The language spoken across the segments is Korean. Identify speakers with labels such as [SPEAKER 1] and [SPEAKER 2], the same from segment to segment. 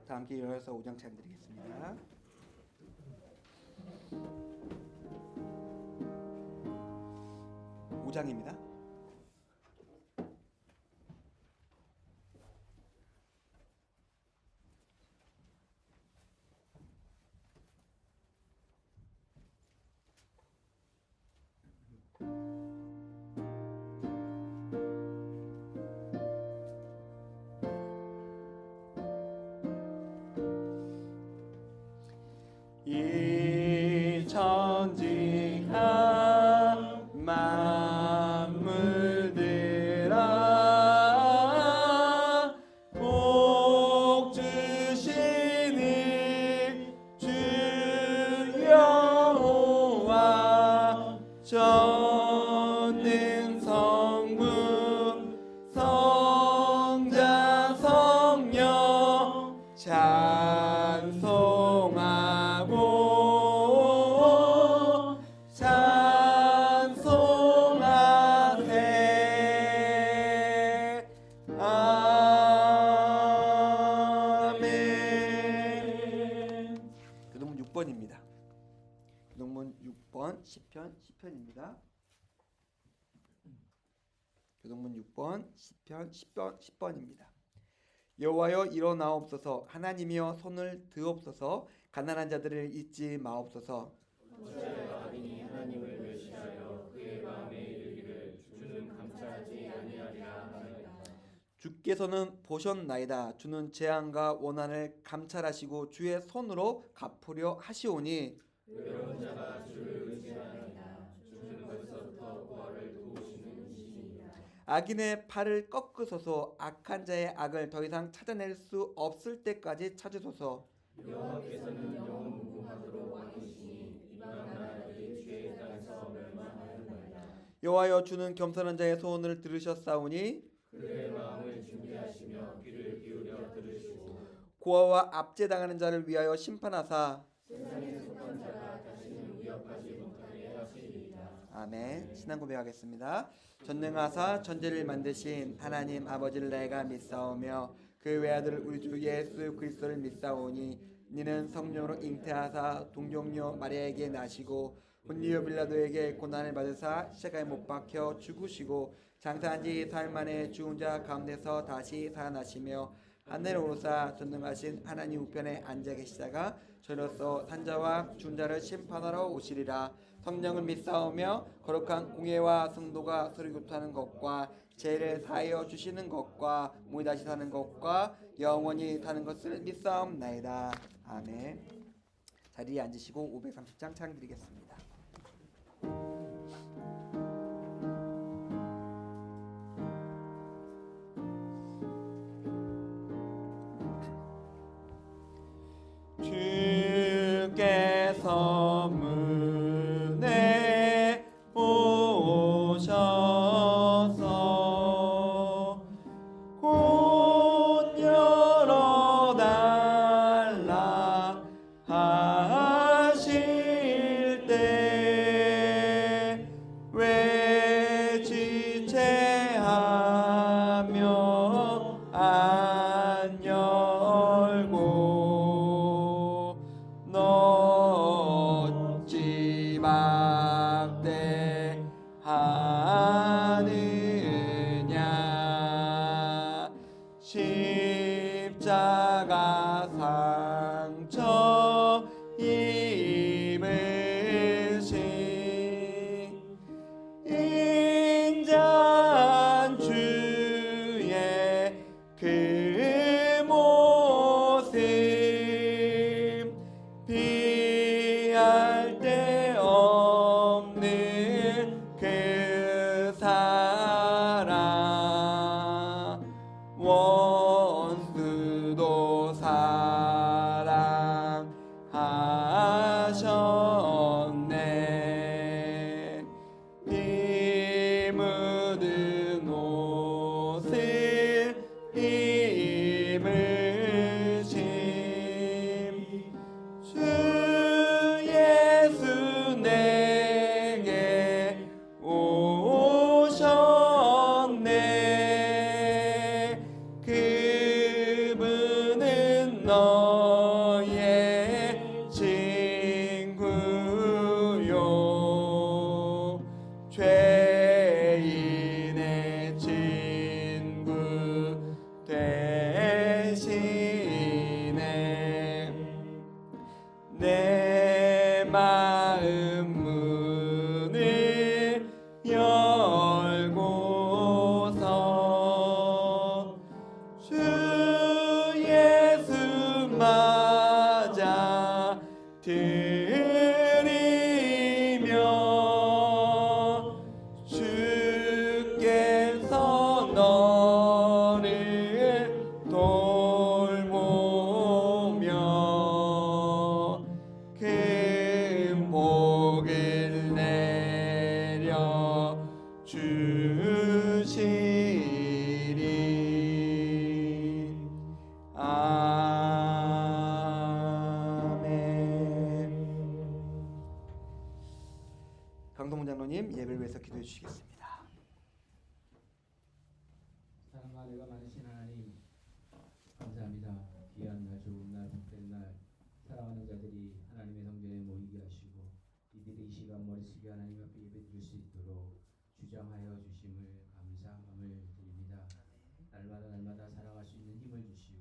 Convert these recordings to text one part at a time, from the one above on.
[SPEAKER 1] 다 함께 일어나서 5장 찬양 드리겠습니다. 오장입니다. 이 천지가 만물들아 복 주시니 주 여호와 전능 성부 성자 성령 찬송하고 찬송하세. 아멘. 교동문 6번입니다. 교동문 6번 시편입니다. 교동문 6번 시편 10번입니다. 여호와여 일어나옵소서. 하나님이여 손을 드옵소서. 가난한 자들을 잊지 마옵소서.
[SPEAKER 2] 어찌하여 악인이 하나님을 멸시하여 그의 마음에 이르기를 주는 감찰하지 아니하리라 하나이다.
[SPEAKER 1] 주께서는 보셨나이다. 주는 재앙과 원한을 감찰하시고 주의 손으로 갚으려 하시오니
[SPEAKER 2] 외로운 자가 주를 의지하나이다. 주는 벌써부터 고아를 도우시는 이시니라.
[SPEAKER 1] 악인의 팔을 꺾으소서. 악한 자의 악을 더 이상 찾아낼 수 없을 때까지 찾으소서.
[SPEAKER 2] 여호와께서는 영원 무궁하도록 왕이시니 이방 나라들이 주의 땅에서 멸망하였나이다.
[SPEAKER 1] 여호와여 주는 겸손한 자의 소원을 들으셨사오니
[SPEAKER 2] 그의 마음을 준비하시며 귀를 기울여 들으시고
[SPEAKER 1] 고아와 압제당하는 자를 위하여 심판하사
[SPEAKER 2] 세상에 속한 자가 다시는 위협하지 못하게 하시리이다.
[SPEAKER 1] 아멘. 신앙 고백하겠습니다. 전능하사 천지를 만드신 하나님 아버지를 내가 믿사오며 그 외아들 우리 주 예수 그리스도를 믿사오니 이는 성령으로 잉태하사 동정녀 마리아에게 나시고 본디오 빌라도에게 고난을 받으사 십자가에 못 박혀 죽으시고 장사한 지 사흘 만에 죽은 자 가운데서 다시 살아나시며 하늘에 오르사 전능하신 하나님 우편에 앉아 계시다가 저로서 산자와 죽은 자를 심판하러 오시리라. 성령을 믿사오며 거룩한 공예와 성도가 서로 교통하는 것과 죄를 사하여 주시는 것과 몸이 다시 사는 것과 영원히 사는 것을 믿사옵나이다. 아멘. 자리에 앉으시고 530장 찬양 드리겠습니다. 주께서 문에 오셔서 곧 열어달라 하실 때 왜 지체하며 안 열고 어찌 막대하느냐. 십자가 상처 입으신 인자한 주의 그 모습 비할 데 없는 그 사랑 원수도 사랑하셨네. 피 묻은 옷을 입으신 주 예수 내게 오셨네. 그분은 너 드리며 주께서 너를 돌보며 큰 복을 내려 주시리. 아멘. 강동문 장로님 예배를 위해서 기도해 주시겠습니다.
[SPEAKER 3] 사랑과 은혜가 많으신 하나님 감사합니다. 귀한 날, 좋은 날, 복된 날 사랑하는 자들이 하나님의 성전에 모이게 하시고 이들이 이 시간 머리 숙여 하나님 앞에 예배드릴 수 있도록 주장하여 주심을 감사함을 드립니다. 날마다 살아갈 수 있는 힘을 주시고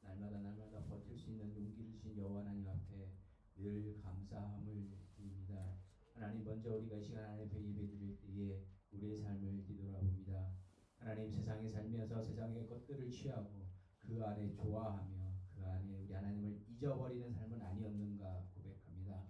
[SPEAKER 3] 날마다 버틸 수 있는 용기를 주신 여호와 하나님 앞에 늘 감사함을 드립니다. 하나님, 먼저 우리가 이 시간 하나님 앞에 예배드릴 때에 우리의 삶을 뒤돌아봅니다. 하나님, 세상에 살면서 세상의 것들을 취하고 그 안에 좋아하며 그 안에 우리 하나님을 잊어버리는 삶은 아니었는가 고백합니다.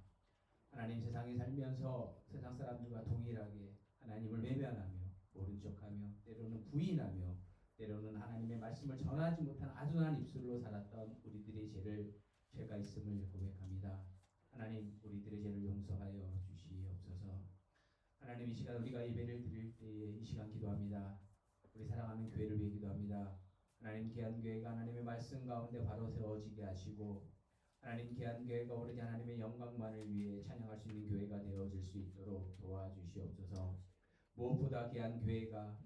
[SPEAKER 3] 하나님, 세상에 살면서 세상 사람들과 동일하게 하나님을 외면하며 모른 척하며 때로는 부인하며 때로는 하나님의 말씀을 전하지 못한 아둔한 입술로 살았던 우리들의 죄가 있음을 고백합니다. 하나님, 우리들의 죄를 용서하여 주시옵소서. 하나님, 이 시간 우리가 예배를 드릴 때에 이 시간 기도합니다. 우리 사랑하는 교회를 위해 기도합니다. 하나님, 귀한 교회가 하나님의 말씀 가운데 바로 세워지게 하시고 하나님, 귀한 교회가 오로지 하나님의 영광만을 위해 찬양할 수 있는 교회가 되어질 수 있도록 도와주시옵소서. 무엇보다 귀한 교회가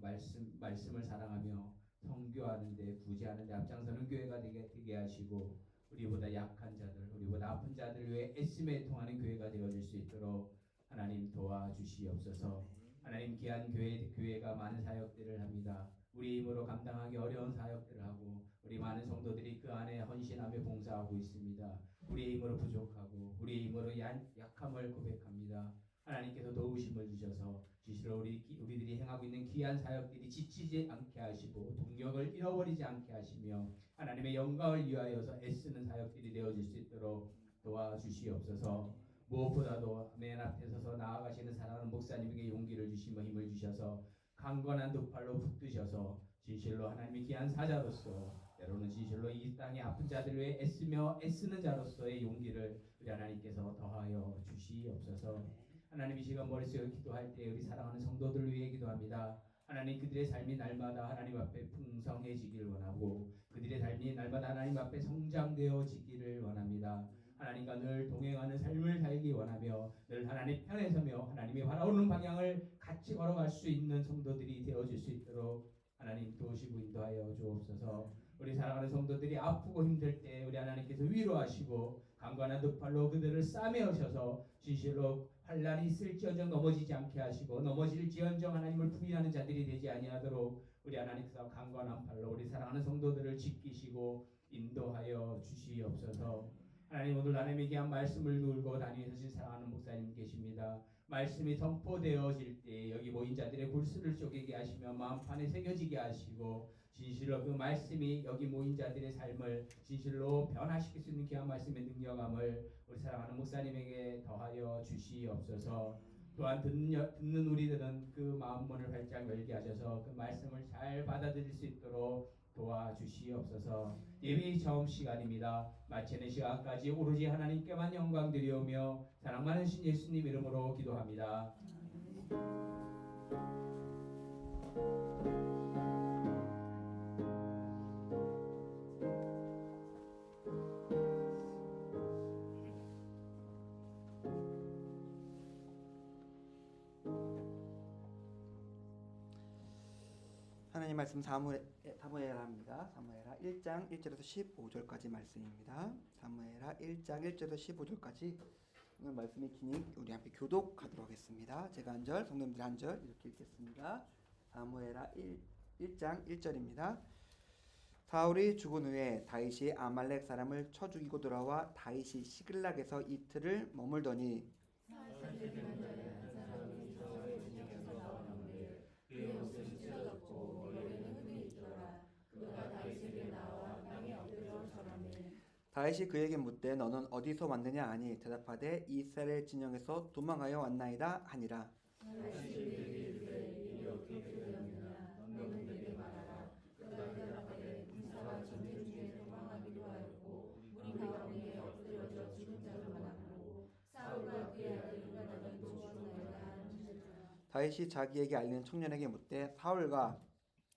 [SPEAKER 3] 말씀을 사랑하며 선교하는데 구제하는데 앞장서는 교회가 되게 하시고 우리보다 약한 자들, 우리보다 아픈 자들을 위해 애씀에 통하는 교회가 되어질 수 있도록 하나님 도와주시옵소서. 하나님, 귀한 교회가 많은 사역들을 합니다. 우리 힘으로 감당하기 어려운 사역들을 하고 우리 많은 성도들이 그 안에 헌신하며 봉사하고 있습니다. 우리의 힘으로 부족하고 우리의 힘으로 약함을 고백합니다. 하나님께서 도우심을 주셔서 진실로 우리들이 행하고 있는 귀한 사역들이 지치지 않게 하시고 동력을 잃어버리지 않게 하시며 하나님의 영광을 위하여서 애쓰는 사역들이 되어질 수 있도록 도와주시옵소서. 무엇보다도 맨 앞에 서서 나아가시는 사랑하는 목사님에게 용기를 주시며 힘을 주셔서 강건한 두 팔로 붙드셔서 진실로 하나님의 귀한 사자로서 때로는 진실로 이 땅의 아픈 자들을 위해 애쓰는 자로서의 용기를 우리 하나님께서 더하여 주시옵소서. 하나님, 이 시간 머릿속에 기도할 때 우리 사랑하는 성도들을 위해 기도합니다. 하나님, 그들의 삶이 날마다 하나님 앞에 풍성해지기를 원하고 그들의 삶이 날마다 하나님 앞에 성장되어지기를 원합니다. 하나님과 늘 동행하는 삶을 살기 원하며 늘 하나님 편에 서며 하나님이 바라오는 방향을 같이 걸어갈 수 있는 성도들이 되어질 수 있도록 하나님 도우시고 인도하여 주옵소서. 우리 사랑하는 성도들이 아프고 힘들 때 우리 하나님께서 위로하시고 강건한 두 팔로 그들을 싸매어셔서 진실로 환난이 있을지언정 넘어지지 않게 하시고 넘어질지언정 하나님을 부인하는 자들이 되지 아니하도록 우리 하나님께서 강건한 팔로 우리 사랑하는 성도들을 지키시고 인도하여 주시옵소서. 하나님, 오늘 하나님의 귀한 말씀을 들고 다니셔신 사랑하는 목사님 계십니다. 말씀이 선포되어질 때 여기 모인 자들의 골수를 쪼개게 하시며 마음판에 새겨지게 하시고 진실로 그 말씀이 여기 모인 자들의 삶을 진실로 변화시킬 수 있는 귀한 말씀의 능력함을 우리 사랑하는 목사님에게 더하여 주시옵소서. 또한 듣는 우리들은 그 마음문을 활짝 열게 하셔서 그 말씀을 잘 받아들일 수 있도록 도와주시옵소서. 예배의 처음 시간입니다. 마치는 시간까지 오로지 하나님께만 영광 드리오며 사랑 많으신 예수님 이름으로 기도합니다.
[SPEAKER 1] 하나님 말씀 사무엘하입니다. 사무엘하 1장 1절에서 15절까지 말씀입니다. 사무엘하 1장 1절에서 15절까지 오늘 말씀이 기니 우리 함께 교독하도록 하겠습니다. 제가 한 절, 성도님들 한 절 이렇게 읽겠습니다. 사무엘하 1장 1절입니다. 사울이 죽은 후에 다윗이 아말렉 사람을 쳐 죽이고 돌아와 다윗이 시글락에서 이틀을 머물더니 다윗이 그에게 묻되 너는 어디서 왔느냐 하니 대답하되 이스라엘 진영에서 도망하여 왔나이다 하니라.
[SPEAKER 2] 다시 그에게 이르되 일이 어떻게 되었느냐 너는 내게 말하라. 그가 대답하되 군사가 전쟁 중에 도망하기도 하였고 우리 가운데 엎드려져 죽은 자도 많았고 사울과 그의 아들 요나단이 죽었나이다 하는지라.
[SPEAKER 1] 다윗이 자기에게 알리는 청년에게 묻되 사울과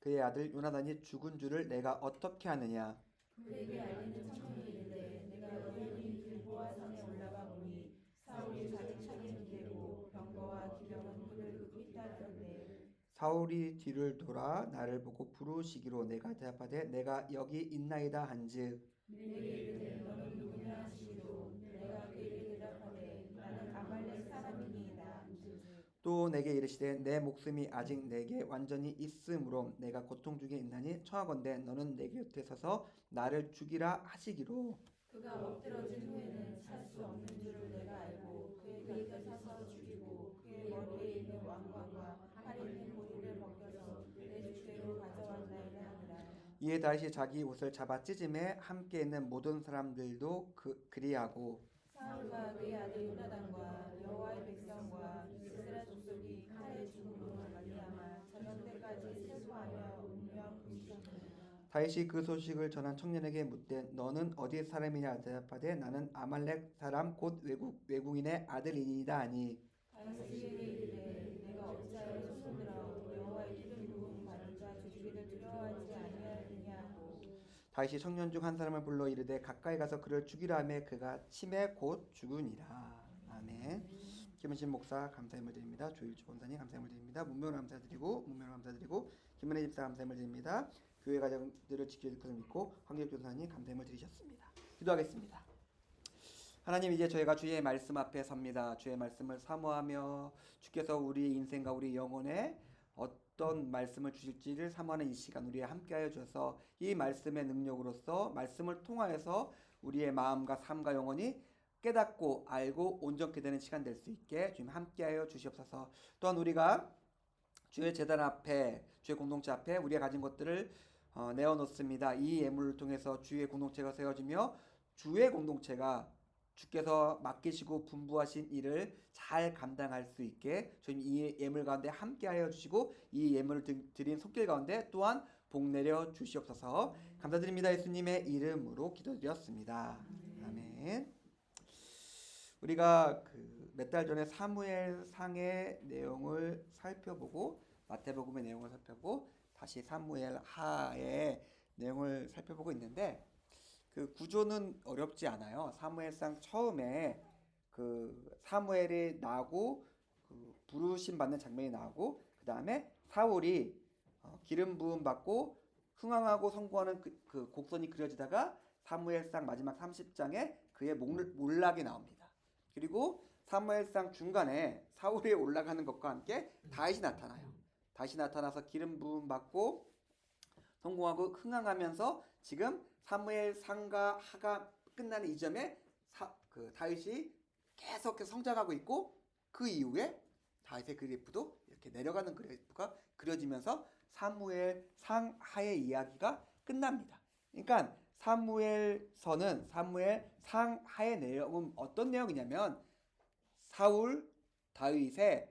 [SPEAKER 1] 그의 아들 요나단이 죽은 줄을 내가 어떻게 아느냐.
[SPEAKER 2] 그에게 알리는 청년이 이르되 내가 너희들이 길보아 산에 올라가 보니 사울이 자기 차게 기대고 병거와 기병은 그를 급히 따르는데
[SPEAKER 1] 사울이 뒤를 돌아 나를 보고 부르시기로 내가 대답하되 내가 여기 있나이다 한즉
[SPEAKER 2] 내게 이르되 너는 누구냐 하시기로 내가 그에게 대답하되 나는 아말렉 사람이니이다 한즉
[SPEAKER 1] 또 내게 이르시되 내 목숨이 아직 내게 완전히 있으므로 내가 고통 중에 있나니 청하건대 너는 내 곁에 서서 나를 죽이라 하시기로.
[SPEAKER 2] 그가 엎드러진 후에는 살 수 없는 줄을 내가 알고 그의 곁에 서서 죽이고 그의 머리에 있는 왕관과 팔에 있는 고리를 벗겨서 내 주께로 가져왔나이다 하니라.
[SPEAKER 1] 이에 다윗이 자기 옷을 잡아 찢음에 함께 있는 모든 사람들도 그리하고
[SPEAKER 2] 사울과 그의 아들 요나단과 여호와의 백성과 이스라엘 족속이 칼에 죽음으로 말미암아 저녁 때까지 슬퍼하며 운명 부르셨느니라.
[SPEAKER 1] 다윗이 그 소식을 전한 청년에게 묻되 너는 어디 사람이냐 대답하되 나는 아말렉 사람 곧 외국인의 아들이니이다 하니
[SPEAKER 2] 다윗에게 이르되 내가 어찌하여 손들어 여호와의 기름 부음 받은 자 죽이기를 두려워하지 아니하느냐 하고
[SPEAKER 1] 다윗이 청년 중 한 사람을 불러 이르되 가까이 가서 그를 죽이라 하매 그가 침에 곧 죽으니라. 아멘. 김은신 목사 감사함을 드립니다. 조일주 권사님 감사함을 드립니다. 문명을 감사드리고 김은혜 집사 감사함을 드립니다. 교회 가정들을 지켜줄 것을 믿고 황기혁 전사님 감사함을 드리셨습니다. 기도하겠습니다. 하나님, 이제 저희가 주의 말씀 앞에 섭니다. 주의 말씀을 사모하며 주께서 우리 인생과 우리 영혼에 어떤 말씀을 주실지를 사모하는 이 시간 우리에 함께하여 주셔서 이 말씀의 능력으로서 말씀을 통하여서 우리의 마음과 삶과 영혼이 깨닫고 알고 온전케 되는 시간 될 수 있게 주님 함께하여 주시옵소서. 또한 우리가 주의 제단 앞에 주의 공동체 앞에 우리가 가진 것들을 내어놓습니다. 이 예물을 통해서 주의 공동체가 세워지며 주의 공동체가 주께서 맡기시고 분부하신 일을 잘 감당할 수 있게 주님 이 예물 가운데 함께하여 주시고 이 예물을 드린 손길 가운데 또한 복 내려 주시옵소서. 감사드립니다. 예수님의 이름으로 기도드렸습니다. 아멘. 우리가 몇 달 전에 사무엘상의 내용을 살펴보고 마태복음의 내용을 살펴보고 다시 사무엘하의 내용을 살펴보고 있는데 그 구조는 어렵지 않아요. 사무엘상 처음에 사무엘이 나오고 부르심 받는 장면이 나오고 그 다음에 사울이 기름 부음 받고 흥황하고 성공하는 그 곡선이 그려지다가 사무엘상 마지막 30장에 그의 몰락이 나옵니다. 그리고 사무엘상 중간에 사울이 올라가는 것과 함께 다윗이 나타나요. 다윗이 나타나서 기름 부음 받고 성공하고 흥황하면서 지금 사무엘상과 하가 끝나는 이점에 다윗이 계속해서 성장하고 있고 그 이후에 다윗의 그래프도 이렇게 내려가는 그래프가 그려지면서 사무엘상 하의 이야기가 끝납니다. 그러니까 사무엘서는 사무엘상 하의 내용은 어떤 내용이냐면 사울, 다윗의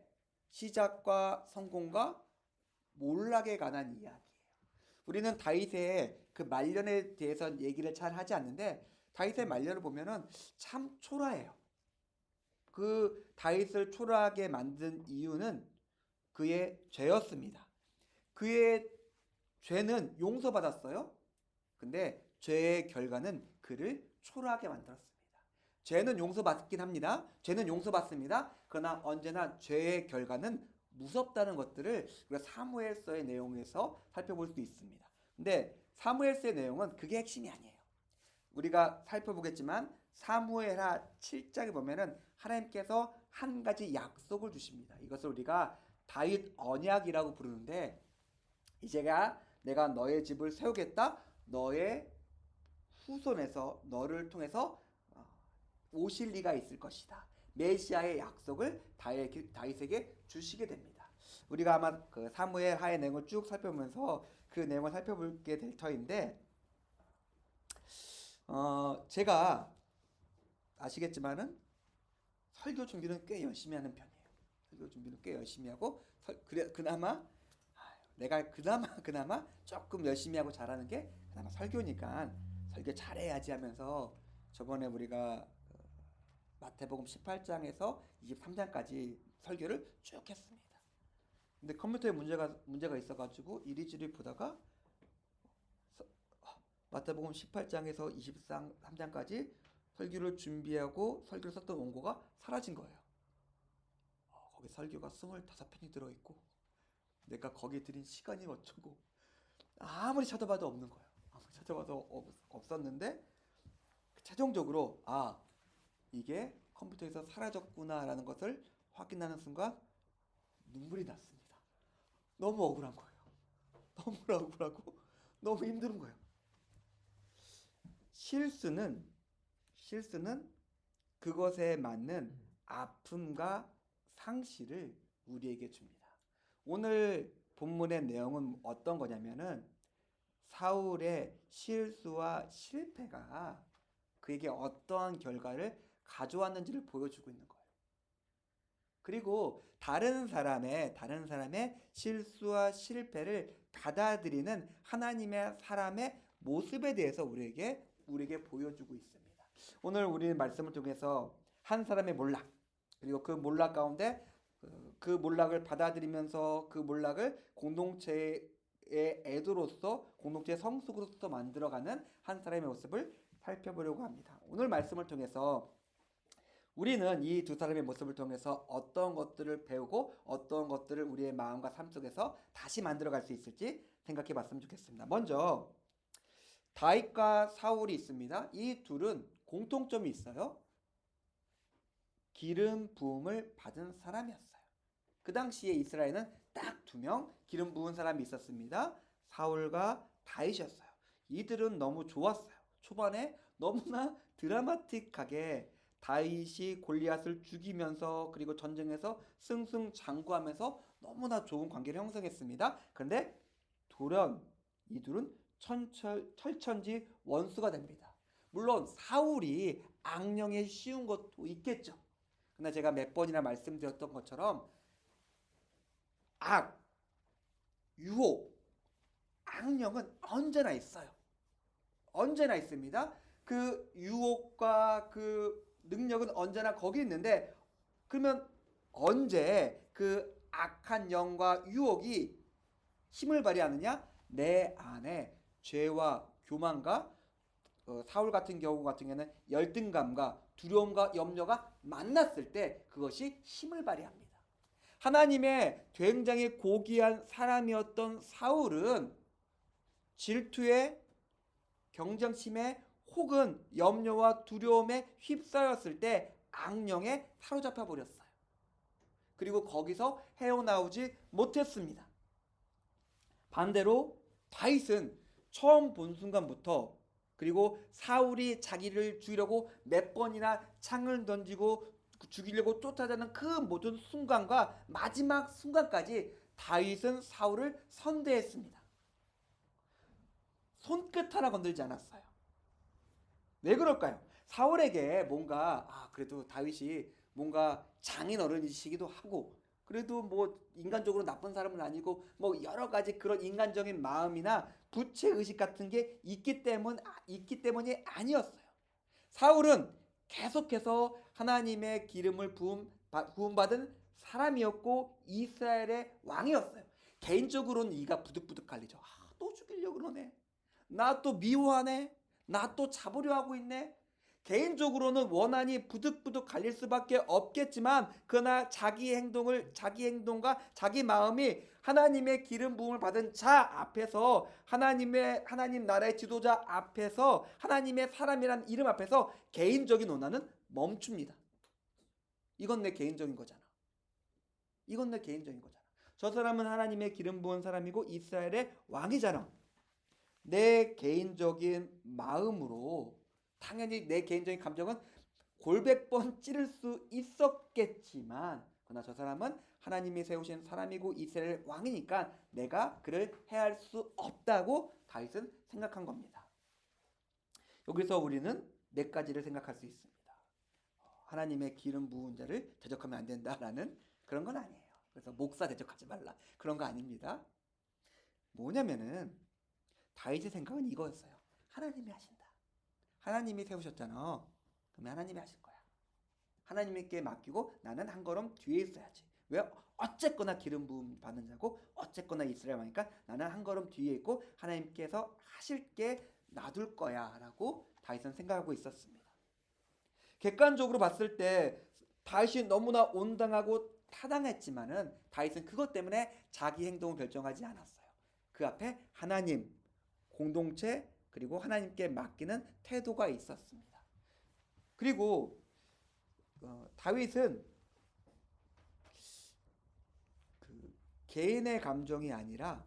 [SPEAKER 1] 시작과 성공과 몰락에 관한 이야기예요. 우리는 다윗의 그 말년에 대해서 얘기를 잘 하지 않는데 다윗의 말년을 보면은 참 초라해요. 그 다윗을 초라하게 만든 이유는 그의 죄였습니다. 그의 죄는 용서받았어요. 근데 죄의 결과는 그를 초라하게 만들었습니다. 죄는 용서받긴 합니다. 죄는 용서받습니다. 그러나 언제나 죄의 결과는 무섭다는 것들을 우리가 사무엘서의 내용에서 살펴볼 수 있습니다. 근데 사무엘서의 내용은 그게 핵심이 아니에요. 우리가 살펴보겠지만 사무엘하 7장에 보면은 하나님께서 한 가지 약속을 주십니다. 이것을 우리가 다윗 언약이라고 부르는데 이제가 내가 너의 집을 세우겠다. 너의 후손에서 너를 통해서 오실 리가 있을 것이다. 메시아의 약속을 다윗에게 주시게 됩니다. 우리가 아마 그 사무엘하의 내용을 쭉 살펴보면서 그 내용을 살펴보게 될 터인데 제가 아시겠지만은 설교 준비는 꽤 열심히 하는 편이에요. 설교 준비는 꽤 열심히 하고 그래 그나마 내가 그나마 조금 열심히 하고 잘하는 게 그나마 설교니까 설교 잘해야지 하면서 저번에 우리가 마태복음 18장에서 23장까지 설교를 쭉 했습니다. 근데 컴퓨터에 문제가 있어가지고 이리저리 보다가 마태복음 18장에서 23장까지 설교를 준비하고 설교를 썼던 원고가 사라진 거예요. 거기 설교가 25편이 들어있고 내가 거기에 들인 시간이 어쩌고 아무리 찾아봐도 없는 거예요. 아무리 찾아봐도 없었는데 최종적으로 이게 컴퓨터에서 사라졌구나라는 것을 확인하는 순간 눈물이 났습니다. 너무 억울한 거예요. 너무 억울하고 너무 힘든 거예요. 실수는 그것에 맞는 아픔과 상실을 우리에게 줍니다. 오늘 본문의 내용은 어떤 거냐면은 사울의 실수와 실패가 그에게 어떠한 결과를 가져왔는지를 보여주고 있는 거예요. 그리고 다른 사람의 실수와 실패를 받아들이는 하나님의 사람의 모습에 대해서 우리에게 보여주고 있습니다. 오늘 우리 말씀을 통해서 한 사람의 몰락, 그리고 그 몰락 가운데 그 몰락을 받아들이면서 그 몰락을 공동체의 애도로서 공동체의 성숙으로서 만들어가는 한 사람의 모습을 살펴보려고 합니다. 오늘 말씀을 통해서 우리는 이 두 사람의 모습을 통해서 어떤 것들을 배우고 어떤 것들을 우리의 마음과 삶 속에서 다시 만들어갈 수 있을지 생각해 봤으면 좋겠습니다. 먼저 다윗과 사울이 있습니다. 이 둘은 공통점이 있어요. 기름 부음을 받은 사람이었어요. 그 당시에 이스라엘은 딱 2명 기름 부은 사람이 있었습니다. 사울과 다윗이었어요. 이들은 너무 좋았어요. 초반에 너무나 드라마틱하게 다윗이 골리앗을 죽이면서 그리고 전쟁에서 승승장구하면서 너무나 좋은 관계를 형성했습니다. 그런데 돌연 이 둘은 철천지 원수가 됩니다. 물론 사울이 악령에 씌운 것도 있겠죠. 그러나 제가 몇 번이나 말씀드렸던 것처럼 악, 유혹, 악령은 언제나 있어요. 언제나 있습니다. 그 유혹과 그 능력은 언제나 거기 있는데 그러면 언제 그 악한 영과 유혹이 힘을 발휘하느냐? 내 안에 죄와 교만과 사울 같은 경우 같은 경우는 열등감과 두려움과 염려가 만났을 때 그것이 힘을 발휘합니다. 하나님의 굉장히 고귀한 사람이었던 사울은 질투에 경쟁심에 혹은 염려와 두려움에 휩싸였을 때 악령에 사로잡혀 버렸어요. 그리고 거기서 헤어나오지 못했습니다. 반대로 다윗은 처음 본 순간부터 그리고 사울이 자기를 죽이려고 몇 번이나 창을 던지고 죽이려고 쫓아가는 그 모든 순간과 마지막 순간까지 다윗은 사울을 선대했습니다. 손끝 하나 건들지 않았어요. 왜 그럴까요? 사울에게 뭔가 그래도 다윗이 뭔가 장인 어른이시기도 하고 그래도 뭐 인간적으로 나쁜 사람은 아니고 뭐 여러 가지 그런 인간적인 마음이나 부채 의식 같은 게 있기 때문이 아니었어요. 사울은 계속해서 하나님의 기름을 부음받은 사람이었고 이스라엘의 왕이었어요. 개인적으로는 이가 부득부득 갈리죠. 또 죽이려고 그러네. 나 또 미워하네. 나 또 잡으려 하고 있네. 개인적으로는 원한이 부득부득 갈릴 수밖에 없겠지만 그러나 자기 행동과 자기 마음이 하나님의 기름 부음을 받은 자 앞에서 하나님 나라의 지도자 앞에서 하나님의 사람이라는 이름 앞에서 개인적인 원한은 멈춥니다. 이건 내 개인적인 거잖아. 이건 내 개인적인 거잖아. 저 사람은 하나님의 기름 부은 사람이고 이스라엘의 왕이잖아. 내 개인적인 마음으로 당연히 내 개인적인 감정은 골백 번 찌를 수 있었겠지만 그러나 저 사람은 하나님이 세우신 사람이고 이스라엘 왕이니까 내가 그를 해할 수 없다고 다윗은 생각한 겁니다. 여기서 우리는 네 가지를 생각할 수 있습니다. 하나님의 기름 부은 자를 대적하면 안 된다라는 그런 건 아니에요. 그래서 목사 대적하지 말라 그런 거 아닙니다. 뭐냐면은 다윗의 생각은 이거였어요. 하나님이 하신다. 하나님이 세우셨잖아. 그러면 하나님이 하실 거야. 하나님께 맡기고 나는 한 걸음 뒤에 있어야지. 왜? 어쨌거나 기름 부음 받는 자고 어쨌거나 이스라엘 왕이니까 나는 한 걸음 뒤에 있고 하나님께서 하실 게 놔둘 거야 라고 다윗은 생각하고 있었습니다. 객관적으로 봤을 때 다윗이 너무나 온당하고 타당했지만은 다윗은 그것 때문에 자기 행동을 결정하지 않았어요. 그 앞에 하나님, 공동체 그리고 하나님께 맡기는 태도가 있었습니다. 그리고 다윗은 그 개인의 감정이 아니라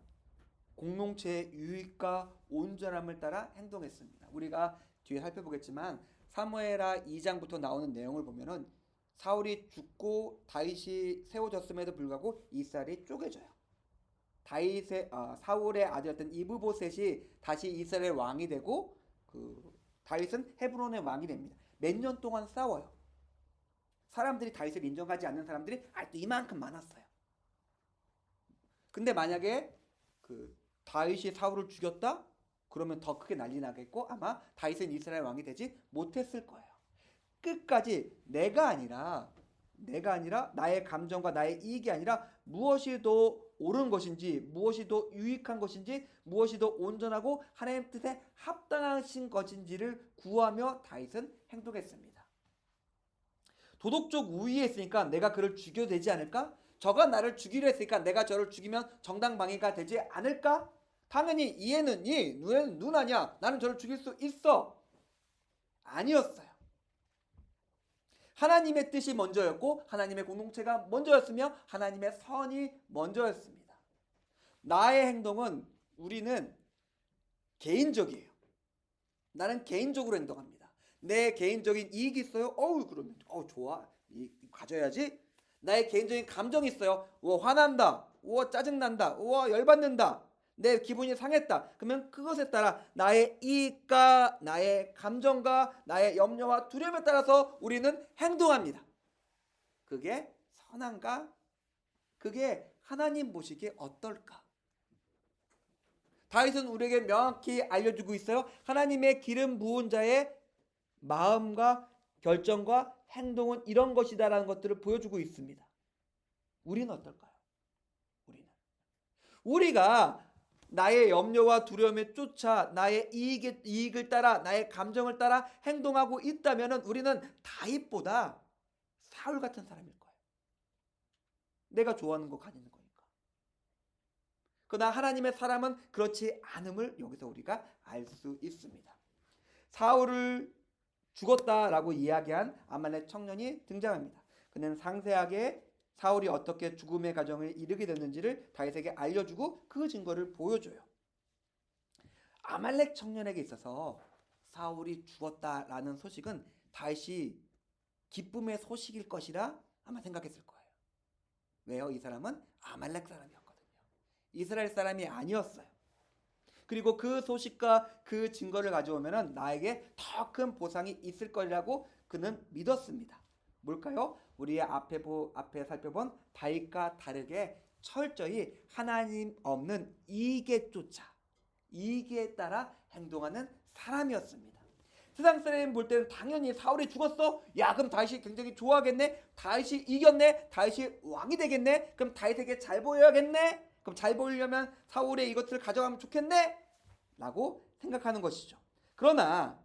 [SPEAKER 1] 공동체의 유익과 온전함을 따라 행동했습니다. 우리가 뒤에 살펴보겠지만 사무엘하 2장부터 나오는 내용을 보면은 사울이 죽고 다윗이 세워졌음에도 불구하고 이스라엘이 쪼개져요. 사울의 아들이었던 이브보셋이 다시 이스라엘 왕이 되고 다윗은 헤브론의 왕이 됩니다. 몇 년 동안 싸워요. 사람들이 다윗을 인정하지 않는 사람들이 아직도 이만큼 많았어요. 근데 만약에 다윗이 사울을 죽였다? 그러면 더 크게 난리 나겠고 아마 다윗은 이스라엘 왕이 되지 못했을 거예요. 끝까지 내가 아니라 나의 감정과 나의 이익이 아니라 무엇이 더 옳은 것인지 무엇이 더 유익한 것인지 무엇이 더 온전하고 하나님 뜻에 합당하신 것인지를 구하며 다윗은 행동했습니다. 도덕적 우위에 있으니까 내가 그를 죽여도 되지 않을까? 저가 나를 죽이려 했으니까 내가 저를 죽이면 정당방위가 되지 않을까? 당연히 이에는 이, 눈에는 눈 아니야. 나는 저를 죽일 수 있어. 아니었어요. 하나님의 뜻이 먼저였고 하나님의 공동체가 먼저였으며 하나님의 선이 먼저였습니다. 나의 행동은 우리는 개인적이에요. 나는 개인적으로 행동합니다. 내 개인적인 이익이 있어요. 그러면 좋아. 가져야지. 나의 개인적인 감정이 있어요. 화난다. 짜증난다. 열받는다. 내 기분이 상했다. 그러면 그것에 따라 나의 이익과 나의 감정과 나의 염려와 두려움에 따라서 우리는 행동합니다. 그게 선한가? 그게 하나님 보시기에 어떨까? 다윗은 우리에게 명확히 알려주고 있어요. 하나님의 기름 부은 자의 마음과 결정과 행동은 이런 것이다라는 것들을 보여주고 있습니다. 우리는 어떨까요? 우리가 나의 염려와 두려움에 쫓아 나의 이익을 따라 나의 감정을 따라 행동하고 있다면 우리는 다윗보다 사울 같은 사람일 거예요. 내가 좋아하는 거 가지는 거니까. 그러나 하나님의 사람은 그렇지 않음을 여기서 우리가 알 수 있습니다. 사울을 죽었다라고 이야기한 아말렉 청년이 등장합니다. 그는 상세하게 사울이 어떻게 죽음의 과정을 이르게 됐는지를 다윗에게 알려주고 그 증거를 보여줘요. 아말렉 청년에게 있어서 사울이 죽었다라는 소식은 다윗이 기쁨의 소식일 것이라 아마 생각했을 거예요. 왜요? 이 사람은 아말렉 사람이었거든요. 이스라엘 사람이 아니었어요. 그리고 그 소식과 그 증거를 가져오면 나에게 더 큰 보상이 있을 거라고 그는 믿었습니다. 뭘까요? 우리 앞에 살펴본 다윗과 다르게 철저히 하나님 없는 이익에 따라 행동하는 사람이었습니다. 세상 사람이 볼 때는 당연히 사울이 죽었어? 야, 그럼 다윗이 굉장히 좋아하겠네? 다윗이 이겼네? 다윗이 왕이 되겠네? 그럼 다윗에게 잘 보여야겠네? 그럼 잘 보이려면 사울의 이것을 가져가면 좋겠네? 라고 생각하는 것이죠. 그러나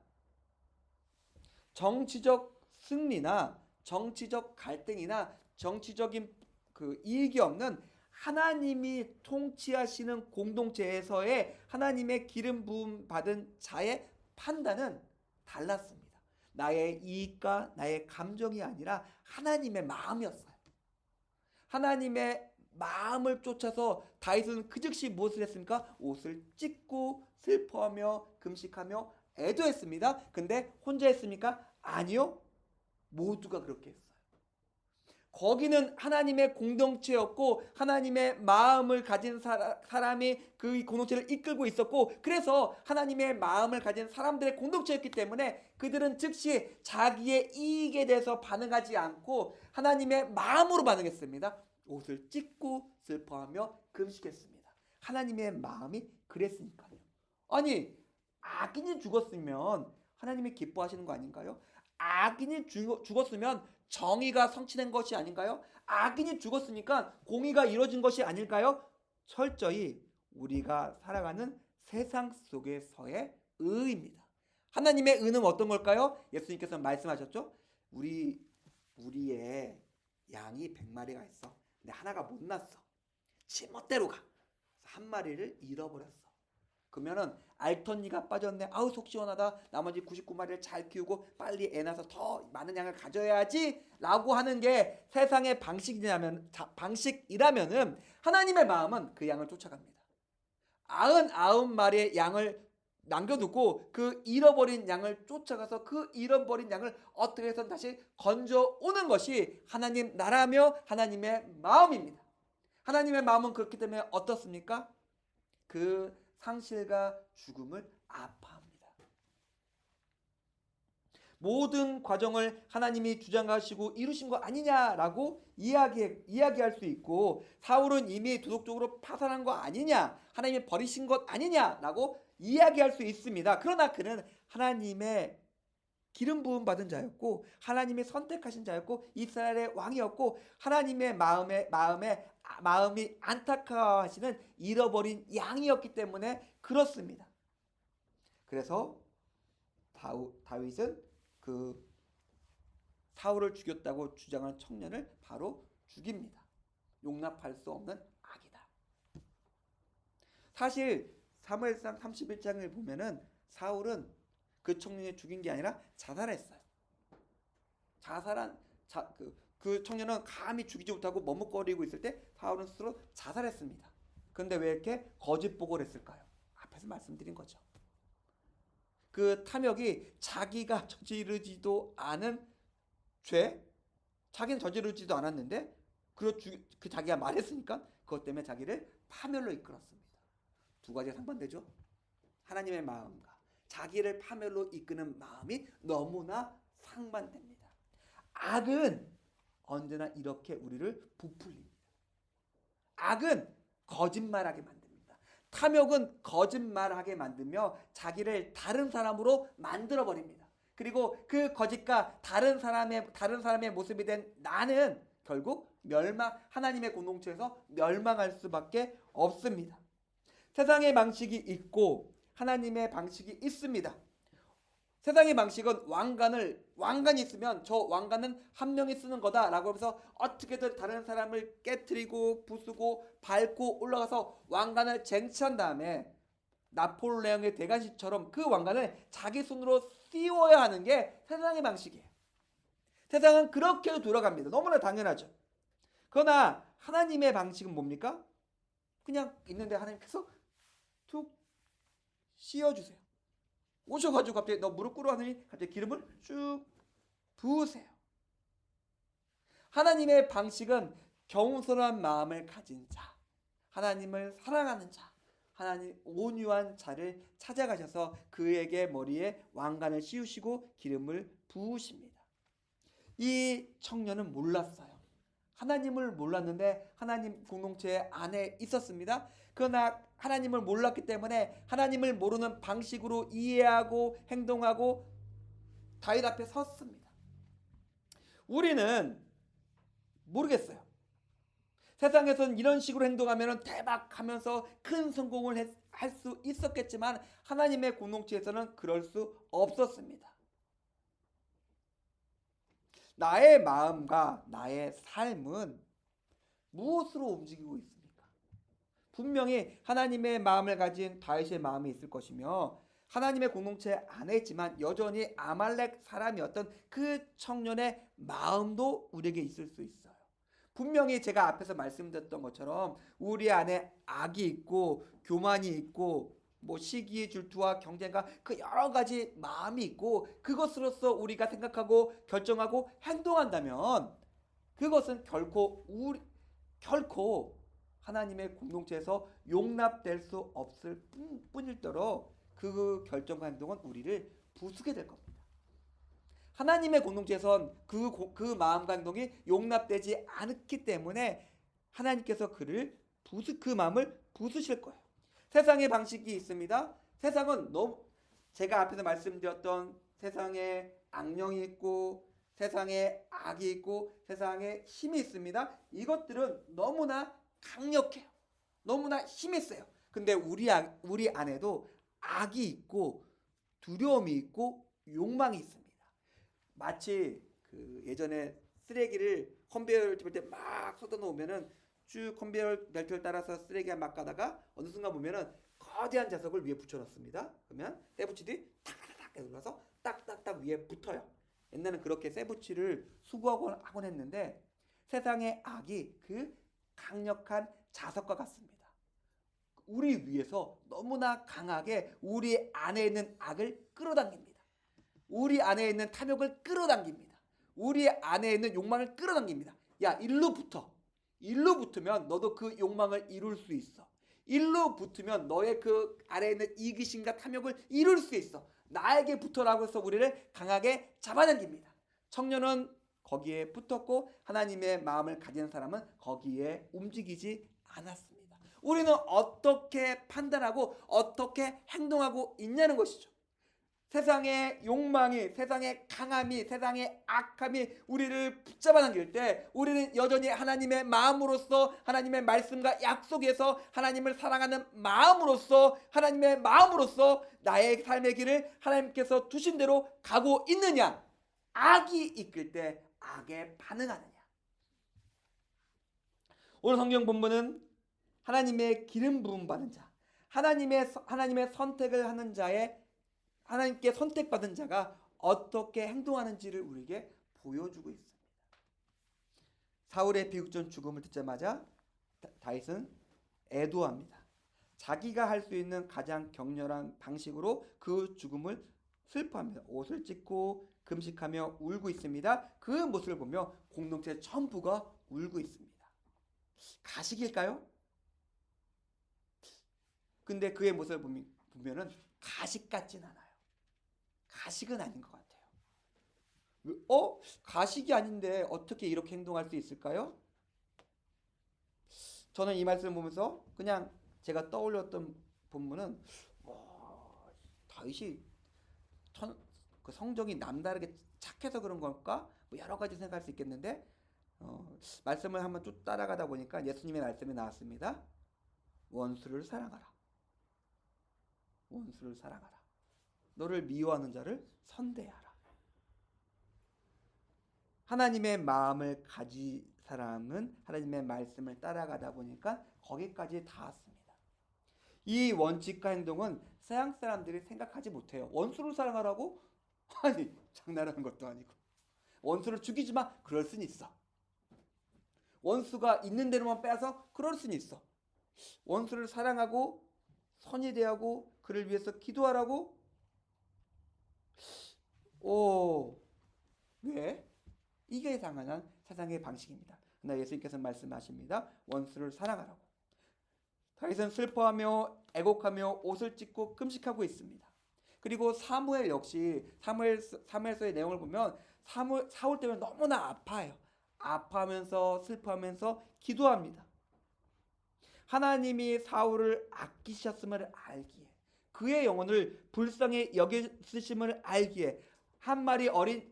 [SPEAKER 1] 정치적 승리나 정치적 갈등이나 정치적인 이익이 없는 하나님이 통치하시는 공동체에서의 하나님의 기름 부음 받은 자의 판단은 달랐습니다. 나의 이익과 나의 감정이 아니라 하나님의 마음이었어요. 하나님의 마음을 쫓아서 다윗은 그 즉시 무엇을 했습니까? 옷을 찢고 슬퍼하며 금식하며 애도했습니다. 근데 혼자 했습니까? 아니요. 모두가 그렇게 했어요. 거기는 하나님의 공동체였고 하나님의 마음을 가진 사람이 그 공동체를 이끌고 있었고, 그래서 하나님의 마음을 가진 사람들의 공동체였기 때문에 그들은 즉시 자기의 이익에 대해서 반응하지 않고 하나님의 마음으로 반응했습니다. 옷을 찢고 슬퍼하며 금식했습니다. 하나님의 마음이 그랬으니까요. 아니, 악인이 죽었으면 하나님이 기뻐하시는 거 아닌가요? 악인이 죽었으면 정의가 성취된 것이 아닌가요? 악인이 죽었으니까 공의가 이루어진 것이 아닐까요? 철저히 우리가 살아가는 세상 속에서의 의입니다. 하나님의 의는 어떤 걸까요? 예수님께서 말씀하셨죠? 우리의 양이 100마리가 있어. 근데 하나가 못 났어. 지멋대로 가. 한 마리를 잃어버렸어. 그러면은 알턴니가 빠졌네. 아우 속 시원하다. 나머지 99마리를 잘 키우고 빨리 애 낳아서 더 많은 양을 가져야지 라고 하는 게 세상의 방식이라면은 하나님의 마음은 그 양을 쫓아갑니다. 99마리의 양을 남겨두고 그 잃어버린 양을 쫓아가서 그 잃어버린 양을 어떻게 해서 다시 건져오는 것이 하나님 나라며 하나님의 마음입니다. 하나님의 마음은 그렇기 때문에 어떻습니까? 그 상실과 죽음을 아파합니다. 모든 과정을 하나님이 주장하시고 이루신 거 아니냐라고 이야기할 수 있고, 사울은 이미 도덕적으로 파산한 거 아니냐, 하나님이 버리신 것 아니냐라고 이야기할 수 있습니다. 그러나 그는 하나님의 기름 부음 받은 자였고 하나님이 선택하신 자였고 이스라엘의 왕이었고 하나님의 마음이 안타까워하시는 잃어버린 양이었기 때문에 그렇습니다. 그래서 다윗은 그 사울을 죽였다고 주장하는 청년을 바로 죽입니다. 용납할 수 없는 악이다. 사실 사무엘상 31장을 보면은 사울은 그 청년이 죽인 게 아니라 자살했어요. 그 청년은 감히 죽이지 못하고 머뭇거리고 있을 때 사울은 스스로 자살했습니다. 그런데 왜 이렇게 거짓 보고를 했을까요? 앞에서 말씀드린 거죠. 그 탐욕이 자기가 저지르지도 않은 죄, 자기는 저지르지도 않았는데 그 자기가 말했으니까 그것 때문에 자기를 파멸로 이끌었습니다. 두 가지가 상반되죠. 하나님의 마음과 자기를 파멸로 이끄는 마음이 너무나 상반됩니다. 악은 언제나 이렇게 우리를 부풀립니다. 악은 거짓말하게 만듭니다. 탐욕은 거짓말하게 만들며 자기를 다른 사람으로 만들어 버립니다. 그리고 그 거짓과 다른 사람의 모습이 된 나는 결국 하나님의 공동체에서 멸망할 수밖에 없습니다. 세상의 방식이 있고 하나님의 방식이 있습니다. 세상의 방식은 왕관이 있으면 저 왕관은 한 명이 쓰는 거다라고 하면서 어떻게든 다른 사람을 깨트리고 부수고 밟고 올라가서 왕관을 쟁취한 다음에 나폴레옹의 대관식처럼 그 왕관을 자기 손으로 씌워야 하는 게 세상의 방식이에요. 세상은 그렇게 돌아갑니다. 너무나 당연하죠. 그러나 하나님의 방식은 뭡니까? 그냥 있는데 하나님께서 툭 씌워주세요. 오셔가지고 갑자기 너 무릎 꿇어 하더니 갑자기 기름을 쭉 부으세요. 하나님의 방식은 겸손한 마음을 가진 자, 하나님을 사랑하는 자, 하나님 온유한 자를 찾아가셔서 그에게 머리에 왕관을 씌우시고 기름을 부으십니다. 이 청년은 몰랐어요. 하나님을 몰랐는데 하나님 공동체 안에 있었습니다. 그러나 하나님을 몰랐기 때문에 하나님을 모르는 방식으로 이해하고 행동하고 다윗 앞에 섰습니다. 우리는 모르겠어요. 세상에서는 이런 식으로 행동하면 대박하면서 큰 성공을 할 수 있었겠지만 하나님의 공동체에서는 그럴 수 없었습니다. 나의 마음과 나의 삶은 무엇으로 움직이고 있습니까? 분명히 하나님의 마음을 가진 다윗의 마음이 있을 것이며 하나님의 공동체 안에 있지만 여전히 아말렉 사람이었던 그 청년의 마음도 우리에게 있을 수 있어요. 분명히 제가 앞에서 말씀드렸던 것처럼 우리 안에 악이 있고 교만이 있고 시기, 질투와 경쟁과 그 여러 가지 마음이 있고 그것으로서 우리가 생각하고 결정하고 행동한다면 그것은 결코 하나님의 공동체에서 용납될 수 없을 뿐일더러 그 결정과 행동은 우리를 부수게 될 겁니다. 하나님의 공동체에선 그 마음과 행동이 용납되지 않기 때문에 하나님께서 그 마음을 부수실 거예요. 세상의 방식이 있습니다. 세상은 제가 앞에서 말씀드렸던 세상에 악령이 있고 세상에 악이 있고 세상에 힘이 있습니다. 이것들은 너무나 강력해요. 너무나 힘이 세요. 근데 우리 안에도 악이 있고 두려움이 있고 욕망이 있습니다. 마치 예전에 쓰레기를 컨베이어 벨트에 막 쏟아 놓으면은 쭉 컨베이어 벨트를 따라서 쓰레기가 막 가다가 어느 순간 보면은 거대한 자석을 위에 붙여놨습니다. 그러면 쇠붙이들이 탁탁탁 눌러서 딱딱딱 위에 붙어요. 옛날에는 그렇게 쇠붙이를 수거하곤 했는데 세상의 악이 그 강력한 자석과 같습니다. 우리 위에서 너무나 강하게 우리 안에 있는 악을 끌어당깁니다. 우리 안에 있는 탐욕을 끌어당깁니다. 우리 안에 있는 욕망을 끌어당깁니다. 야, 일로 붙으면 너도 그 욕망을 이룰 수 있어. 일로 붙으면 너의 그 아래에 있는 이기심과 탐욕을 이룰 수 있어. 나에게 붙어라고 해서 우리를 강하게 잡아당깁니다. 청년은 거기에 붙었고 하나님의 마음을 가진 사람은 거기에 움직이지 않았습니다. 우리는 어떻게 판단하고 어떻게 행동하고 있냐는 것이죠. 세상의 욕망이, 세상의 강함이, 세상의 악함이 우리를 붙잡아 당길 때 우리는 여전히 하나님의 마음으로서 하나님의 말씀과 약속에서 하나님을 사랑하는 마음으로서 하나님의 마음으로서 나의 삶의 길을 하나님께서 두신 대로 가고 있느냐, 악이 이끌 때 악에 반응하느냐. 오늘 성경 본문은 하나님의 기름 부음 받은 자, 하나님의 선택을 하는 자의 하나님께 선택받은 자가 어떻게 행동하는지를 우리에게 보여주고 있습니다. 사울의 비극전 죽음을 듣자마자 다윗은 애도합니다. 자기가 할 수 있는 가장 격렬한 방식으로 그 죽음을 슬퍼합니다. 옷을 찢고 금식하며 울고 있습니다. 그 모습을 보며 공동체 전부가 울고 있습니다. 가식일까요? 근데 그의 모습을 보면은 가식 같진 않아요. 가식은 아닌 것 같아요. 가식이 아닌데 어떻게 이렇게 행동할 수 있을까요? 저는 이 말씀을 보면서 그냥 제가 떠올렸던 본문은 다윗이 그 성정이 남다르게 착해서 그런 걸까? 뭐 여러 가지 생각할 수 있겠는데 말씀을 한번 쭉 따라가다 보니까 예수님의 말씀이 나왔습니다. 원수를 사랑하라. 원수를 사랑하라. 너를 미워하는 자를 선대하라. 하나님의 마음을 가진 사람은 하나님의 말씀을 따라가다 보니까 거기까지 닿았습니다. 이 원칙과 행동은 서양 사람들이 생각하지 못해요. 원수를 사랑하라고? 아니, 장난하는 것도 아니고. 원수를 죽이지 마. 그럴 수는 있어. 원수가 있는 대로만 빼서 그럴 수는 있어. 원수를 사랑하고 선이 대하고 그를 위해서 기도하라고? 왜? 이게 당연한 세상의 방식입니다. 그러나 예수님께서 말씀하십니다. 원수를 사랑하라고. 다윗은 슬퍼하며 애곡하며 옷을 찢고 금식하고 있습니다. 그리고 사무엘 역시 사무엘서의 내용을 보면 사울 때문에 너무나 아파요. 아파하면서 슬퍼하면서 기도합니다. 하나님이 사울을 아끼셨음을 알기에 그의 영혼을 불쌍히 여기심을 알기에 한 마리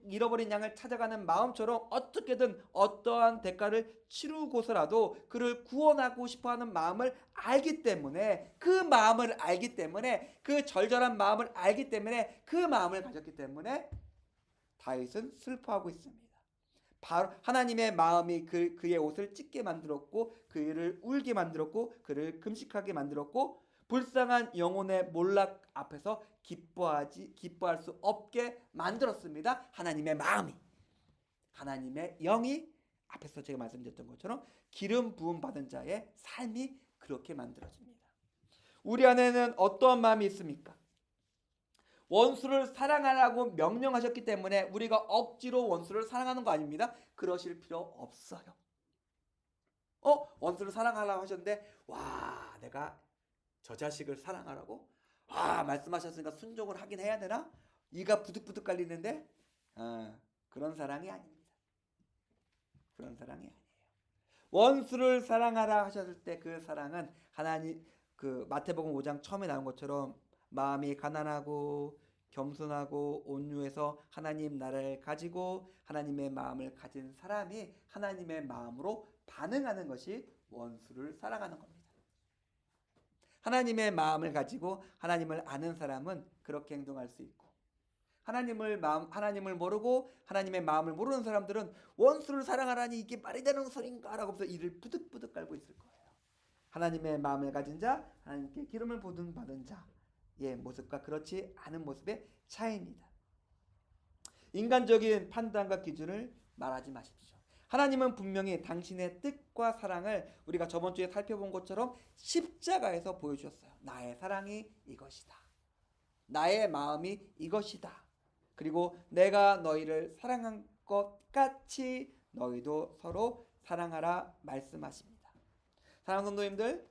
[SPEAKER 1] 잃어버린 양을 찾아가는 마음처럼 어떻게든 어떠한 대가를 치르고서라도 그를 구원하고 싶어하는 마음을 알기 때문에 그 절절한 마음을 알기 때문에 그 마음을 가졌기 때문에 다윗은 슬퍼하고 있습니다. 바로 하나님의 마음이 그의 옷을 찢게 만들었고 그를 울게 만들었고 그를 금식하게 만들었고 불쌍한 영혼의 몰락 앞에서 기뻐할 수 없게 만들었습니다. 하나님의 마음이, 하나님의 영이 앞에서 제가 말씀드렸던 것처럼 기름 부음 받은 자의 삶이 그렇게 만들어집니다. 우리 안에는 어떠한 마음이 있습니까? 원수를 사랑하라고 명령하셨기 때문에 우리가 억지로 원수를 사랑하는 거 아닙니다. 그러실 필요 없어요. 원수를 사랑하라고 하셨는데 와, 내가 저 자식을 사랑하라고? 말씀하셨으니까 순종을 하긴 해야 되나? 이가 부득부득 깔리는데 그런 사랑이 아닙니다. 그런 사랑이 아니에요. 원수를 사랑하라 하셨을 때 그 사랑은 하나님, 그 마태복음 5장 처음에 나온 것처럼 마음이 가난하고 겸손하고 온유해서 하나님 나라를 가지고 하나님의 마음을 가진 사람이 하나님의 마음으로 반응하는 것이 원수를 사랑하는 겁니다. 하나님의 마음을 가지고 하나님을 아는 사람은 그렇게 행동할 수 있고, 하나님을 모르고 하나님의 마음을 모르는 사람들은 원수를 사랑하라니 이게 말이 되는 소린가라고 하면서 이를 부득부득 깔고 있을 거예요. 하나님의 마음을 가진 자, 하나님께 기름을 부음 받은 자의 모습과 그렇지 않은 모습의 차이입니다. 인간적인 판단과 기준을 말하지 마십시오. 하나님은 분명히 당신의 뜻과 사랑을 우리가 저번 주에 살펴본 것처럼 십자가에서 보여주셨어요. 나의 사랑이 이것이다. 나의 마음이 이것이다. 그리고 내가 너희를 사랑한 것 같이 너희도 서로 사랑하라 말씀하십니다. 사랑하는 성도님들,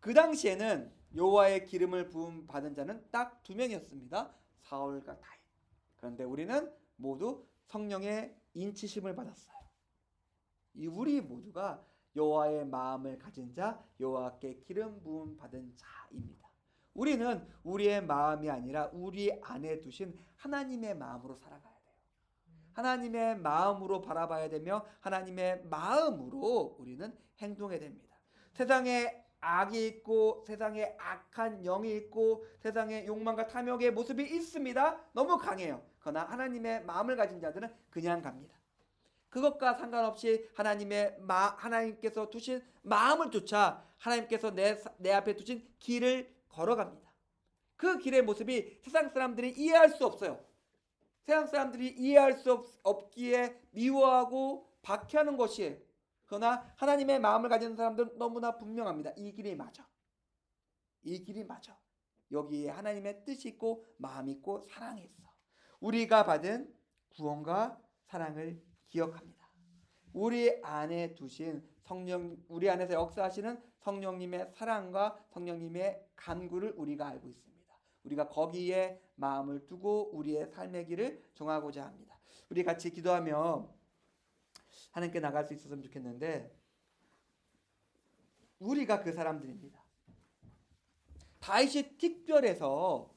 [SPEAKER 1] 그 당시에는 여호와의 기름을 부음 받은 자는 딱 2명이었습니다. 사울과 다윗. 그런데 우리는 모두 성령의 인치심을 받았어요. 우리 모두가 여호와의 마음을 가진 자, 여호와께 기름 부음 받은 자입니다. 우리는 우리의 마음이 아니라 우리 안에 두신 하나님의 마음으로 살아가야 돼요. 하나님의 마음으로 바라봐야 되며 하나님의 마음으로 우리는 행동해야 됩니다. 세상에 악이 있고 세상에 악한 영이 있고 세상에 욕망과 탐욕의 모습이 있습니다. 너무 강해요. 그러나 하나님의 마음을 가진 자들은 그냥 갑니다. 그것과 상관없이 하나님께서 두신 마음을 쫓아 하나님께서 내 앞에 두신 길을 걸어갑니다. 그 길의 모습이 세상 사람들이 이해할 수 없어요. 세상 사람들이 이해할 수 없기에 미워하고 박해하는 것이에요. 그러나 하나님의 마음을 가진 사람들은 너무나 분명합니다. 이 길이 맞아. 이 길이 맞아. 여기에 하나님의 뜻이 있고 마음이 있고 사랑이 있어. 우리가 받은 구원과 사랑을 기억합니다. 우리 안에 두신 우리 안에서 역사하시는 성령님의 사랑과 성령님의 간구를 우리가 알고 있습니다. 우리가 거기에 마음을 두고 우리의 삶의 길을 정하고자 합니다. 우리 같이 기도하며 하나님께 나갈 수 있었으면 좋겠는데, 우리가 그 사람들입니다. 다윗이 특별해서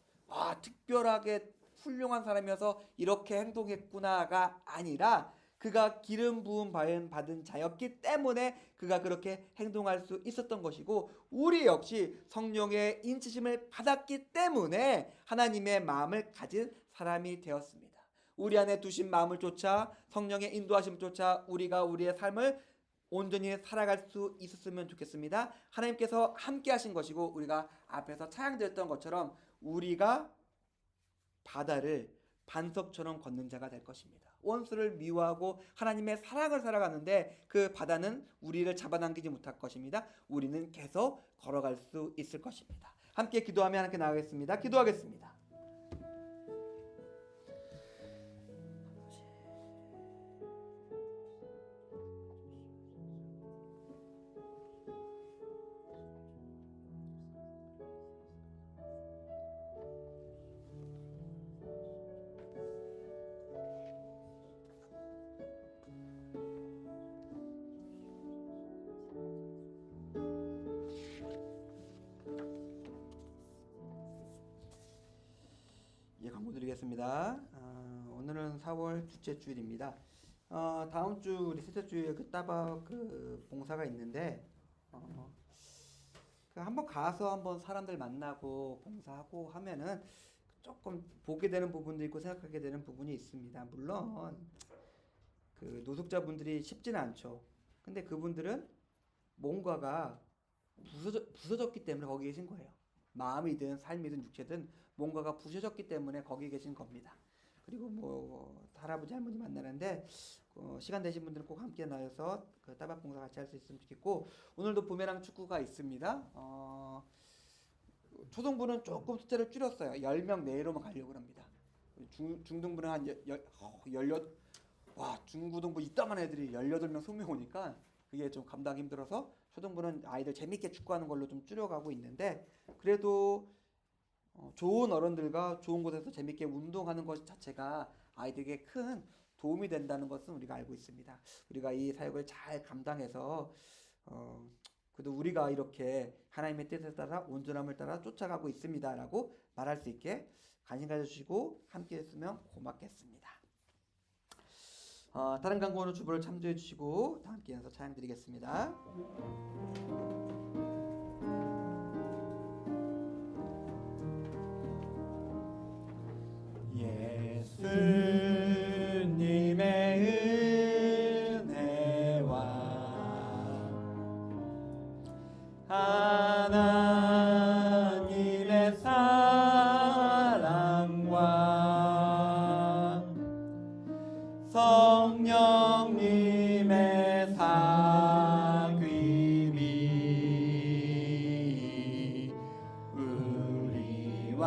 [SPEAKER 1] 특별하게 훌륭한 사람이어서 이렇게 행동했구나가 아니라 그가 기름 부음 받은 자였기 때문에 그가 그렇게 행동할 수 있었던 것이고, 우리 역시 성령의 인치심을 받았기 때문에 하나님의 마음을 가진 사람이 되었습니다. 우리 안에 두신 마음을 쫓아 성령의 인도하심을 쫓아 우리가 우리의 삶을 온전히 살아갈 수 있었으면 좋겠습니다. 하나님께서 함께 하신 것이고, 우리가 앞에서 찬양드렸던 것처럼 우리가 바다를 반석처럼 걷는 자가 될 것입니다. 원수를 미워하고 하나님의 사랑을 살아가는데 그 바다는 우리를 잡아당기지 못할 것입니다. 우리는 계속 걸어갈 수 있을 것입니다. 함께 기도하며 하나님께 나가겠습니다. 기도하겠습니다. 강구드리겠습니다. 오늘은 4월 둘째 주일입니다. 다음 주 우리 셋째 주에 그 따박 그 봉사가 있는데 한번 가서 한번 사람들 만나고 봉사하고 하면은 조금 보게 되는 부분도 있고 생각하게 되는 부분이 있습니다. 물론 그 노숙자분들이 쉽지는 않죠. 근데 그분들은 뭔가가 부서졌기 때문에 거기 계신 거예요. 마음이든 삶이든 육체든 뭔가가 부서졌기 때문에 거기 계신 겁니다. 그리고 뭐 할아버지 할머니 만나는데 시간 되신 분들은 꼭 함께 나와서 그 따박 봉사 같이 할 수 있으면 좋겠고, 오늘도 부메랑 축구가 있습니다. 초등부는 조금 숫자를 줄였어요. 10명 내외로만 가려고 합니다. 중등부는 한 중고등부 이따만 애들이 18명, 20명 오니까 그게 좀 감당이 힘들어서 초등부는 아이들 재밌게 축구하는 걸로 좀 줄여가고 있는데, 그래도 좋은 어른들과 좋은 곳에서 재밌게 운동하는 것 자체가 아이들에게 큰 도움이 된다는 것은 우리가 알고 있습니다. 우리가 이 사역을 잘 감당해서 그래도 우리가 이렇게 하나님의 뜻에 따라 온전함을 따라 쫓아가고 있습니다라고 말할 수 있게 관심 가져주시고 함께 했으면 고맙겠습니다. 다른 강구원은 주보를 참조해 주시고 다 함께 해서 찬양 드리겠습니다. 예수님의 은혜와 하나님의 사랑과 성령님의 사귐이 우리와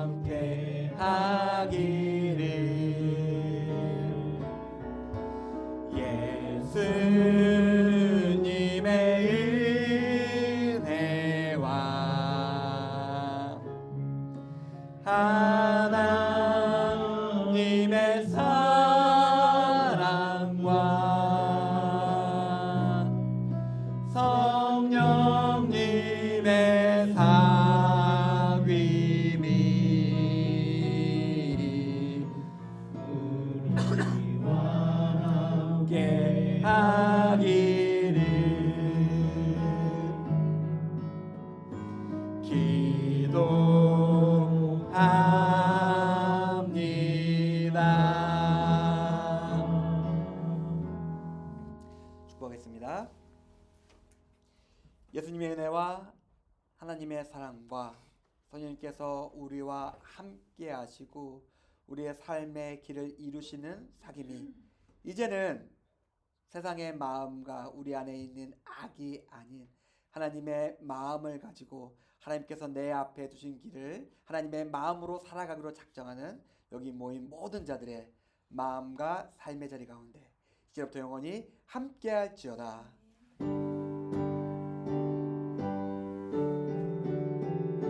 [SPEAKER 1] 함께 하기를. 예수님의 은혜와 하나님의 사랑과 성령님의 사귐이 우리와 함께 하기를 기도합니다. 축복하겠습니다. 예수님의 은혜와 하나님의 사랑과 성령님께서 우리와 함께 하시고 우리의 삶의 길을 이루시는 사귐이 이제는 세상의 마음과 우리 안에 있는 악이 아닌 하나님의 마음을 가지고 하나님께서 내 앞에 두신 길을 하나님의 마음으로 살아가기로 작정하는 여기 모인 모든 자들의 마음과 삶의 자리 가운데 이제부터 영원히 함께할지어다.